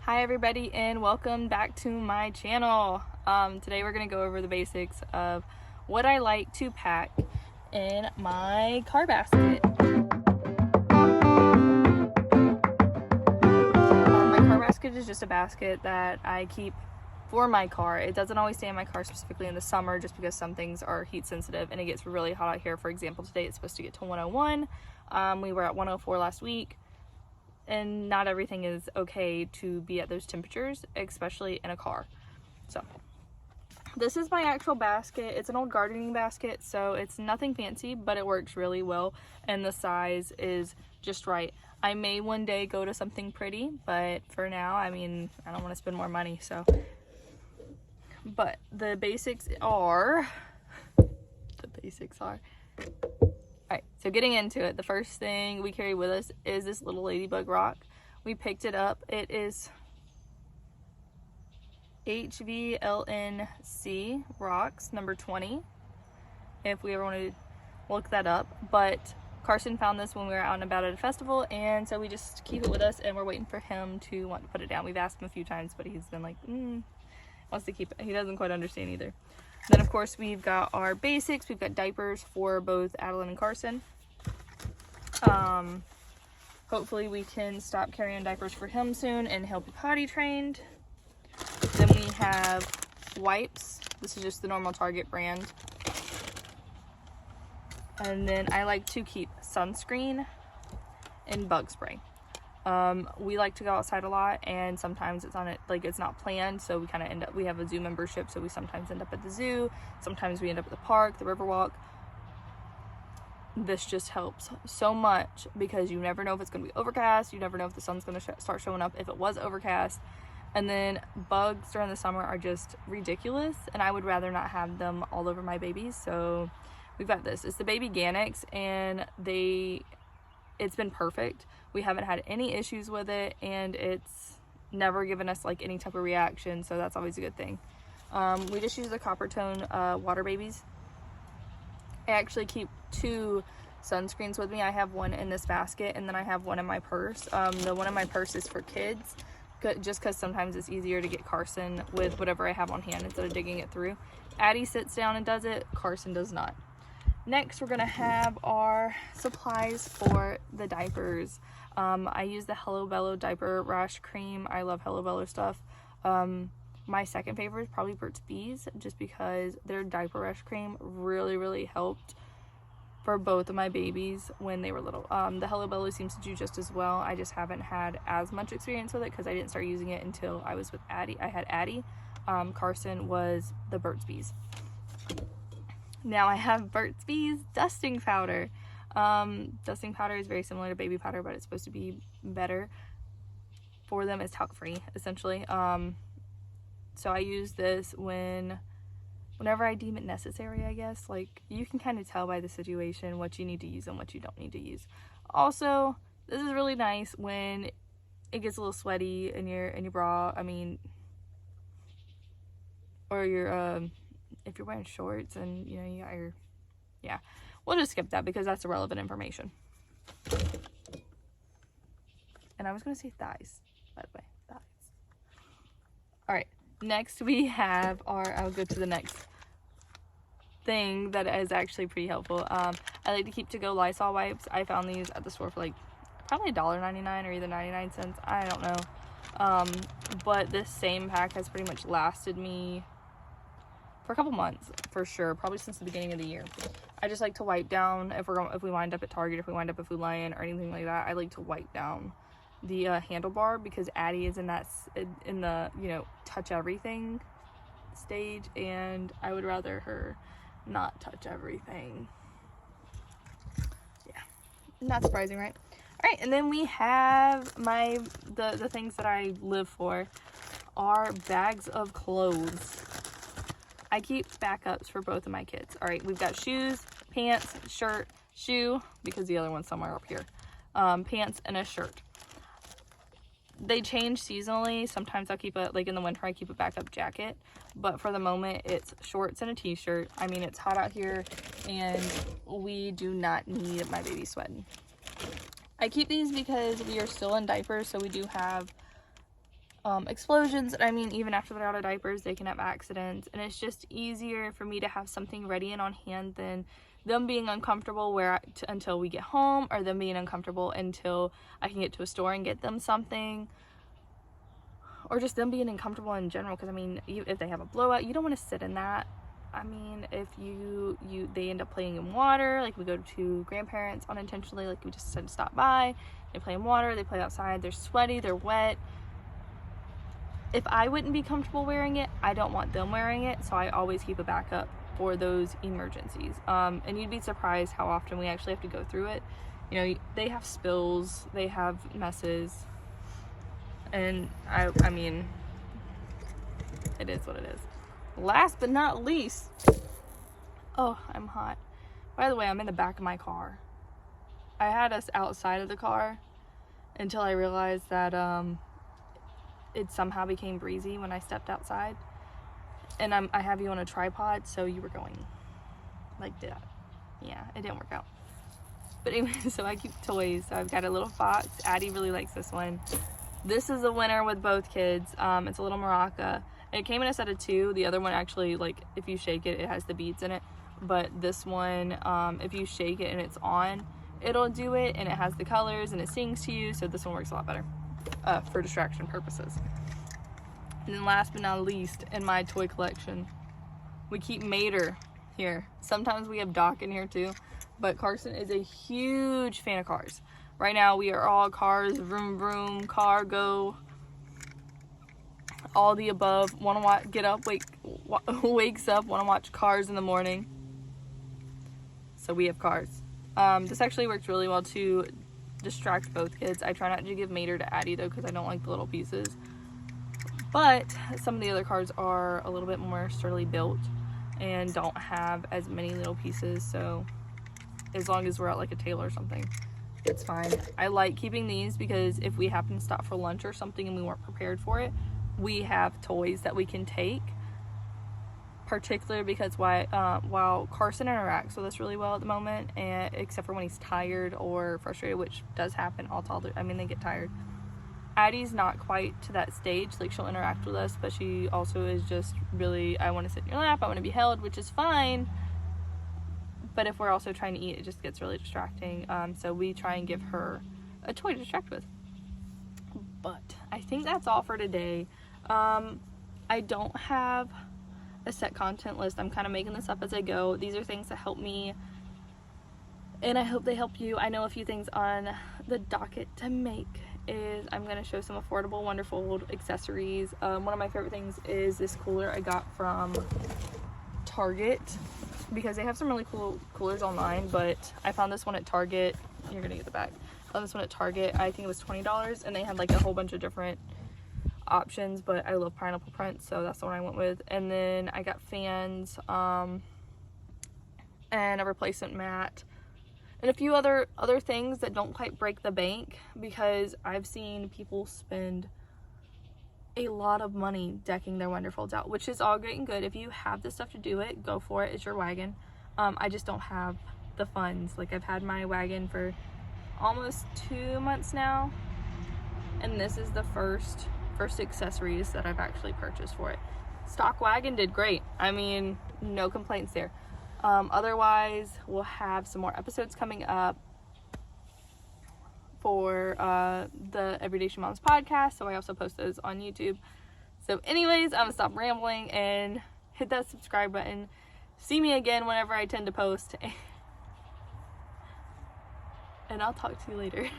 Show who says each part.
Speaker 1: Hi everybody and welcome back to my channel. Today we're going to go over the basics of what I like to pack in my car basket. My car basket is just a basket that I keep for my car. It doesn't always stay in my car, specifically in the summer, just because some things are heat sensitive and it gets really hot out here. For example, today it's supposed to get to 101. We were at 104 last week. And not everything is okay to be at those temperatures, especially in a car. So this is my actual basket. It's an old gardening basket, so it's nothing fancy, but it works really well and the size is just right. I may one day go to something pretty, but for now, I mean, I don't want to spend more money, so. But the basics are, Alright, so getting into it, the first thing we carry with us is this little ladybug rock. We picked it up. It is HVLNC rocks, number 20, if we ever want to look that up. But Carson found this when we were out and about at a festival, and so we just keep it with us, and we're waiting for him to want to put it down. We've asked him a few times, but he's been like, wants to keep it. He doesn't quite understand either. Then of course we've got our basics. We've got diapers for both Adeline and Carson. Hopefully we can stop carrying diapers for him soon and he'll be potty trained. Then we have wipes. This is just the normal Target brand. And then I like to keep sunscreen and bug spray. We like to go outside a lot, and sometimes it's not planned, so we kind of end up, we have a zoo membership, so we sometimes end up at the zoo, sometimes we end up at the park, the Riverwalk. This just helps so much because you never know if it's going to be overcast, you never know if the sun's going to start showing up if it was overcast. And then bugs during the summer are just ridiculous, and I would rather not have them all over my babies. So we've got this. It's the Baby Gannix, and it's been perfect. We haven't had any issues with it, and it's never given us like any type of reaction, so that's always a good thing. We just use the Copper Tone water babies. I actually keep 2 sunscreens with me. I have one in this basket, and then I have one in my purse. The one in my purse is for kids, just because sometimes it's easier to get Carson with whatever I have on hand instead of digging it through. Addie sits down and does it. Carson does not. Next, we're going to have our supplies for the diapers. I use the Hello Bello diaper rash cream. I love Hello Bello stuff. My second favorite is probably Burt's Bees, just because their diaper rash cream really helped for both of my babies when they were little. The Hello Bello seems to do just as well. I just haven't had as much experience with it because I didn't start using it until I was with Addie. I had Addie. Carson was the Burt's Bees. Now I have Burt's Bees dusting powder. Dusting powder is very similar to baby powder, but it's supposed to be better for them. It's talc free, essentially. So I use this whenever I deem it necessary, I guess. Like, you can kind of tell by the situation what you need to use and what you don't need to use. Also, this is really nice when it gets a little sweaty in your bra. I mean, or your if you're wearing shorts and you got your, yeah, we'll just skip that because that's irrelevant information. And I was gonna say thighs, by the way, thighs. All right, next we have I'll go to the next thing that is actually pretty helpful. I like to keep to-go Lysol wipes. I found these at the store for like probably $1.99 or either 99 cents. I don't know. But this same pack has pretty much lasted me for a couple months for sure, probably since the beginning of the year. I just like to wipe down if we wind up at Target, if we wind up at Food Lion or anything like that. I like to wipe down the handlebar because Addie is in the touch everything stage, and I would rather her not touch everything. Yeah, not surprising, right? All right, and then we have the things that I live for are bags of clothes. I keep backups for both of my kids. All right, we've got shoes, pants, shirt, shoe, because the other one's somewhere up here, pants, and a shirt. They change seasonally. Sometimes I'll keep like in the winter, I keep a backup jacket, but for the moment, it's shorts and a t-shirt. I mean, it's hot out here, and we do not need my baby sweating. I keep these because we are still in diapers, so we do have explosions. I mean, even after they're out of diapers, they can have accidents, and it's just easier for me to have something ready and on hand than them being uncomfortable until we get home, or them being uncomfortable until I can get to a store and get them something, or just them being uncomfortable in general. Because I mean, if they have a blowout, you don't want to sit in that. I mean, if they end up playing in water, like we go to grandparents unintentionally, like we just said, stop by, they play in water, they play outside, they're sweaty, they're wet. If I wouldn't be comfortable wearing it, I don't want them wearing it, so I always keep a backup for those emergencies. And you'd be surprised how often we actually have to go through it. You know, they have spills, they have messes, and I mean, it is what it is. Last but not least, oh, I'm hot. By the way, I'm in the back of my car. I had us outside of the car until I realized that it somehow became breezy when I stepped outside. And I have you on a tripod, so you were going like that. Yeah, it didn't work out. But anyway, so I keep toys. So I've got a little fox. Addie really likes this one. This is a winner with both kids. It's a little maraca. It came in a set of 2. The other one actually, like, if you shake it, it has the beads in it. But this one, if you shake it and it's on, it'll do it, and it has the colors, and it sings to you. So this one works a lot better for distraction purposes. And then last but not least, in my toy collection, we keep Mater here. Sometimes we have Doc in here too, but Carson is a huge fan of cars. Right now we are all cars, vroom vroom, car, go, all the above. Want to watch, get up, wakes up, want to watch Cars in the morning. So we have Cars. This actually works really well to distract both kids. I try not to give Mater to Addie though, because I don't like the little pieces. But some of the other cars are a little bit more sturdily built and don't have as many little pieces. So as long as we're at like a Taylor or something, it's fine. I like keeping these because if we happen to stop for lunch or something and we weren't prepared for it, we have toys that we can take. Particularly because while Carson interacts with us really well at the moment, and except for when he's tired or frustrated, which does happen, all toddlers, I mean, they get tired. Addie's not quite to that stage. Like, she'll interact with us, but she also is just really, I want to sit in your lap, I want to be held, which is fine. But if we're also trying to eat, it just gets really distracting. So we try and give her a toy to distract with. But I think that's all for today. I don't have a set content list. I'm kind of making this up as I go. These are things that help me, and I hope they help you. I know a few things on the docket to make is I'm going to show some affordable, wonderful accessories. One of my favorite things is this cooler I got from Target, because they have some really cool coolers online, but I found this one at Target. You're going to get the back. I found this one at Target. I think it was $20, and they had like a whole bunch of different options, but I love pineapple print, so that's the one I went with. And then I got fans, and a replacement mat, and a few other things that don't quite break the bank, because I've seen people spend a lot of money decking their Wonderfolds out, which is all great and good. If you have the stuff to do it, go for it. It's your wagon. I just don't have the funds. Like, I've had my wagon for almost 2 months now, and this is the first accessories that I've actually purchased for it. Stock wagon did great. I mean, no complaints there. Otherwise, we'll have some more episodes coming up for the Everyday She Moms podcast, so I also post those on YouTube. So anyways, I'm gonna stop rambling and hit that subscribe button. See me again whenever I tend to post, and I'll talk to you later.